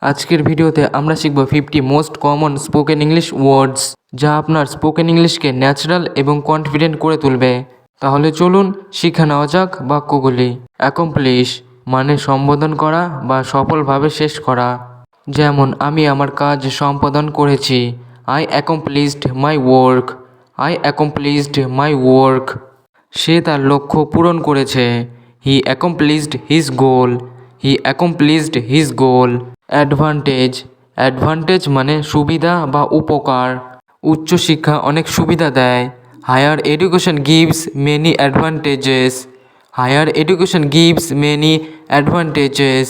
আজকের ভিডিওতে আমরা শিখব 50 মোস্ট কমন স্পোকেন ইংলিশ ওয়ার্ডস, যা আপনার স্পোকেন ইংলিশকে ন্যাচারাল এবং কনফিডেন্ট করে তুলবে। তাহলে চলুন শিখে নেওয়া যাক বাক্যগুলি। অ্যাকমপ্লিশ মানে সম্বোধন করা বা সফলভাবে শেষ করা। যেমন আমি আমার কাজ সম্পাদন করেছি, I accomplished my work. I accomplished my work. সে তার লক্ষ্য পূরণ করেছে, he accomplished his goal. He accomplished his goal. Advantage advantage মানে সুবিধা বা উপকার। উচ্চশিক্ষা অনেক সুবিধা দেয়, higher education gives many advantages. Higher education gives many advantages.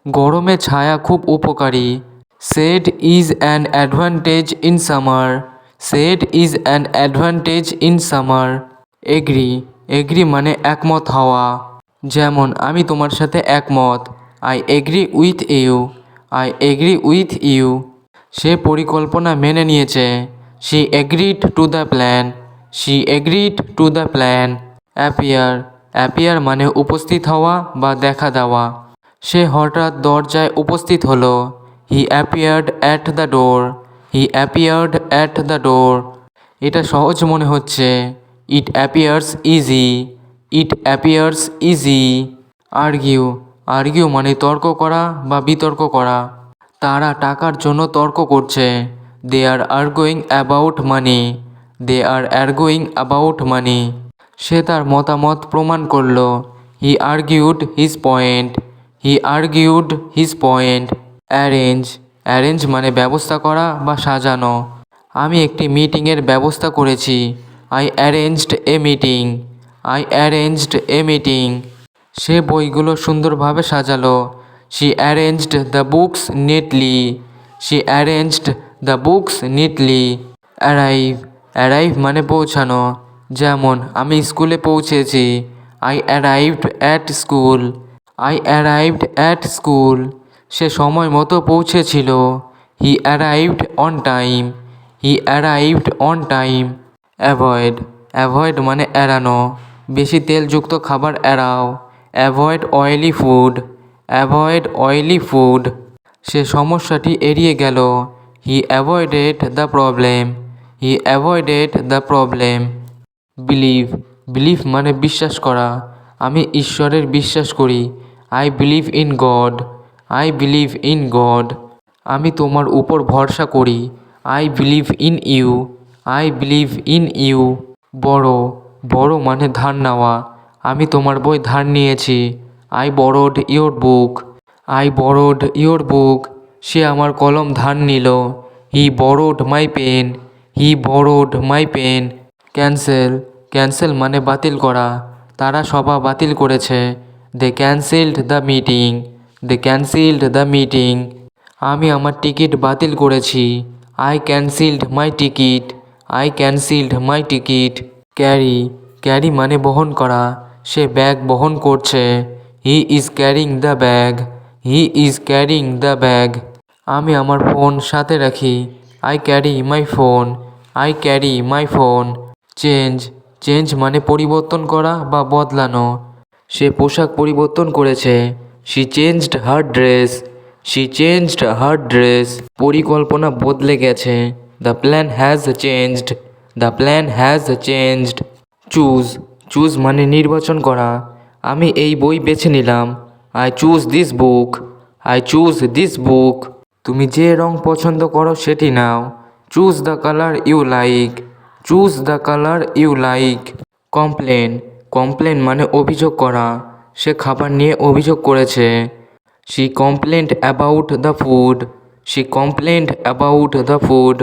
গরমে ছায়া খুব উপকারী, shade is an advantage in summer. Shade is an advantage in summer. Agree agree মানে একমত হওয়া। যেমন আমি তোমার সাথে একমত, I agree with you. I agree with you. সে পরিকল্পনা মেনে নিয়েছে, she agreed to the plan. She agreed to the plan. Appear appear মানে উপস্থিত হওয়া বা দেখা দেওয়া। সে হঠাৎ দরজায় উপস্থিত হলো, he appeared at the door. He appeared at the door. এটা সহজ মনে হচ্ছে, it appears easy. It appears easy. Argue argue মানে তর্ক করা বা বিতর্ক করা। তারা টাকার জন্য তর্ক করছে, they are arguing about money. They are arguing about money. সে তার মতামত প্রমাণ করল, he argued his point. He argued his point. Arrange arrange মানে ব্যবস্থা করা বা সাজানো। আমি একটি মিটিংয়ের ব্যবস্থা করেছি, I arranged a meeting. I arranged a meeting. সে বইগুলো সুন্দরভাবে সাজালো, she arranged the books neatly. She arranged the books neatly. Arrive arrive মানে পৌঁছানো। যেমন আমি স্কুলে পৌঁছেছি, I arrived at school. I arrived at school. সে সময় মতো পৌঁছেছিল, he arrived on time. He arrived on time. Avoid avoid মানে এড়ানো, বেশি তেলযুক্ত খাবার এড়াও। Avoid oily food. Avoid oily food. সে সমস্যাটি এড়িয়ে গেল, he avoided the problem. He avoided the problem. Believe believe মানে বিশ্বাস করা। আমি ঈশ্বরের বিশ্বাস করি, I believe in God. I believe in God. আমি তোমার উপর ভরসা করি, I believe in you. I believe in you. বড় বড় মানে ধার নেওয়া। আমি তোমার বই ধার নিয়েছি, I borrowed your book. I borrowed your book. সে আমার কলম ধার নিল, he borrowed my pen. He borrowed my pen. Cancel cancel মানে বাতিল করা। তারা সভা বাতিল করেছে, they cancelled the meeting. They cancelled the meeting. আমি আমার টিকিট বাতিল করেছি, I cancelled my ticket. I cancelled my ticket. Carry carry মানে বহন করা। সে ব্যাগ বহন করছে, he is carrying the bag. He is carrying the bag. আমি আমার ফোন সাথে রাখি, I carry my phone. I carry my phone. Change change মানে পরিবর্তন করা বা বদলানো। সে পোশাক পরিবর্তন করেছে, she changed her dress. She changed her dress. পরিকল্পনা বদলে গেছে, the plan has changed. The plan has changed. Choose choose মানে নির্বাচন করা। আমি এই বই বেছে নিলাম, I choose this book. I choose this book. তুমি যে রং পছন্দ করো সেটি নাও, choose the colour you like. Choose the colour you like. Complain complain মানে অভিযোগ করা। সে খাবার নিয়ে অভিযোগ করেছে, she complained about the food. She complained about the food.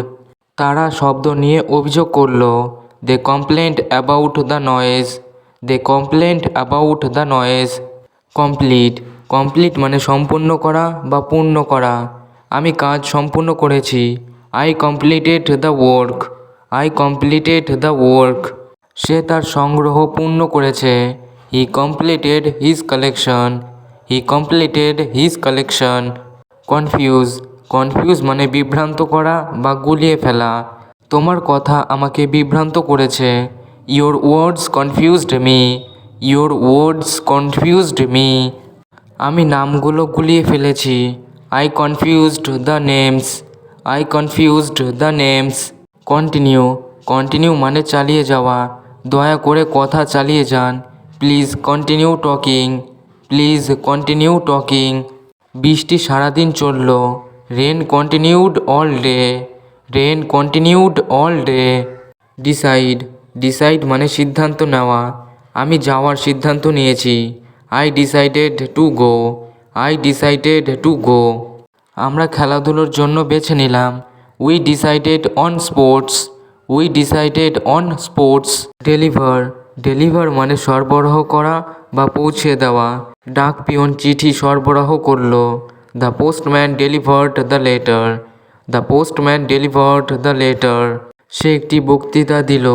তারা শব্দ নিয়ে অভিযোগ করলো, they complained about the noise. They complained about the noise. Complete complete মানে সম্পূর্ণ করা বা পূর্ণ করা। আমি কাজ সম্পূর্ণ করেছি, I completed the work. I completed the work. সে তার সংগ্রহ পূর্ণ করেছে, he completed his collection. He completed his collection. Confuse confuse মানে বিভ্রান্ত করা বা গুলিয়ে ফেলা। তোমার কথা আমাকে বিভ্রান্ত করেছে, your words confused me. Your words confused me. আমি নামগুলো গুলিয়ে ফেলেছি, I confused the names. I confused the names. Continue. Continue মানে চালিয়ে যাওয়া। দয়া করে কথা চালিয়ে যান। Please continue talking. Please continue talking. বৃষ্টি সারাদিন চলল। Rain continued all day. Rain continued all day. Decide. Decide মানে সিদ্ধান্ত নেওয়া। আমি যাওয়ার সিদ্ধান্ত নিয়েছি। I decided to go. I decided to go. আমরা খেলাধুলোর জন্য বেছে নিলাম। We decided on sports. We decided on sports. Deliver. Deliver মানে সরবরাহ করা বা পৌঁছে দেওয়া। ডাক পিয়ন চিঠি সরবরাহ করলো। The postman delivered the letter. The postman delivered the letter. সে একটি বক্তৃতা দিল।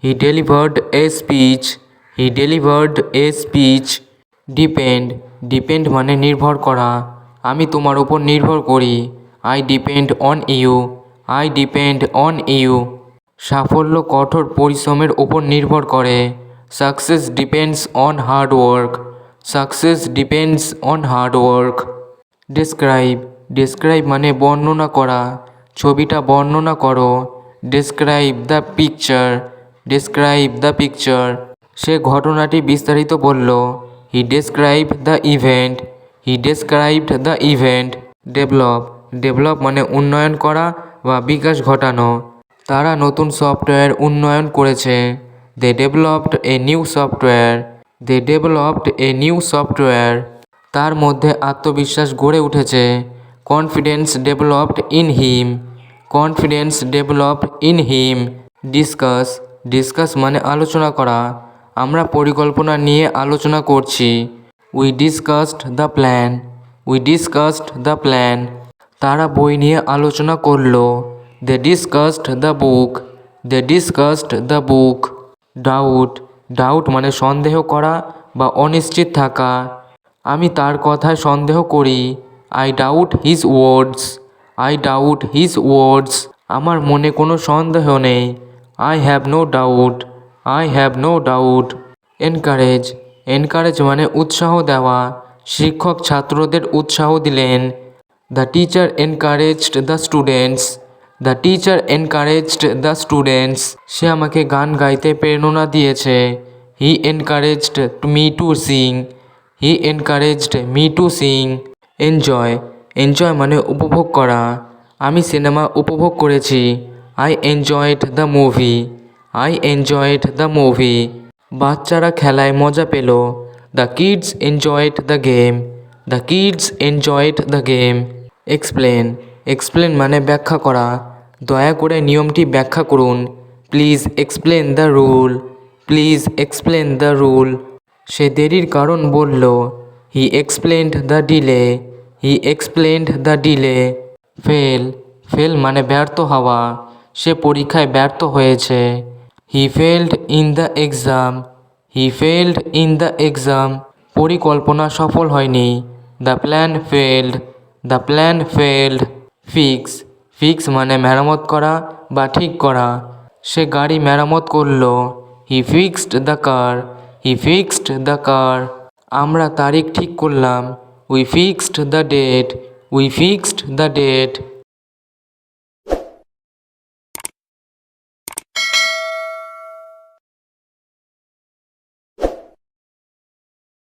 He delivered a speech. He delivered a speech. Depend. Depend মানে নির্ভর করা। আমি তোমার উপর নির্ভর করি। I depend on you. I depend on you. সাফল্য কঠোর পরিশ্রমের ওপর নির্ভর করে। Success depends on hard work. Success depends on hard work. Describe. Describe মানে বর্ণনা করা। ছবিটা বর্ণনা করো। Describe the picture. Describe the picture. সে ঘটনাটি বিস্তারিত বলল। He describe the event. He described the event. Develop. Develop মানে উন্নয়ন করা বা বিকাশ ঘটানো। তারা নতুন সফটওয়্যার উন্নয়ন করেছে। They developed a new software. They developed a new software. তার মধ্যে আত্মবিশ্বাস গড়ে উঠেছে। Confidence developed in him. Confidence developed in him. Discuss. Discuss মানে আলোচনা করা। আমরা পরিকল্পনা নিয়ে আলোচনা করছি। We discussed the plan. We discussed the plan. তারা বই নিয়ে আলোচনা করলো। They discussed the book. They discussed the book. Doubt. Doubt মানে সন্দেহ করা বা অনিশ্চিত থাকা। আমি তার কথায় সন্দেহ করি। I doubt his words. I doubt his words. আমার মনে কোনো সন্দেহ নেই। I have no doubt. I have no doubt. Encourage. Encourage মানে উৎসাহ দেওয়া। শিক্ষক ছাত্রদের উৎসাহ দিলেন। The teacher encouraged the students. The teacher encouraged the students. সে আমাকে গান গাইতে প্রেরণা দিয়েছে। He encouraged me to sing. He encouraged me to sing. Enjoy. Enjoy মানে উপভোগ করা। আমি সিনেমা উপভোগ করেছি। I enjoyed the movie. I enjoyed the movie. বাচ্চারা খেলায় মজা পেল। The kids enjoyed the game. The kids enjoyed the game. Explain. Explain মানে ব্যাখ্যা করা। দয়া করে নিয়মটি ব্যাখ্যা করুন। Please explain the rule. Please explain the rule. সে দেরির কারণ বলল। He explained the delay. He explained the delay. Fail. Fail মানে ব্যর্থ হওয়া। সে পরীক্ষায় ব্যর্থ হয়েছে। He failed in the exam. He failed in the exam. পরিকল্পনা সফল হয়নি। The plan failed. The plan failed. Fix. Fix মানে মেরামত করা বা ঠিক করা। সে গাড়ি মেরামত করলো। He fixed the car. He fixed the car. আমরা তারিখ ঠিক করলাম। We fixed the date. We fixed the date.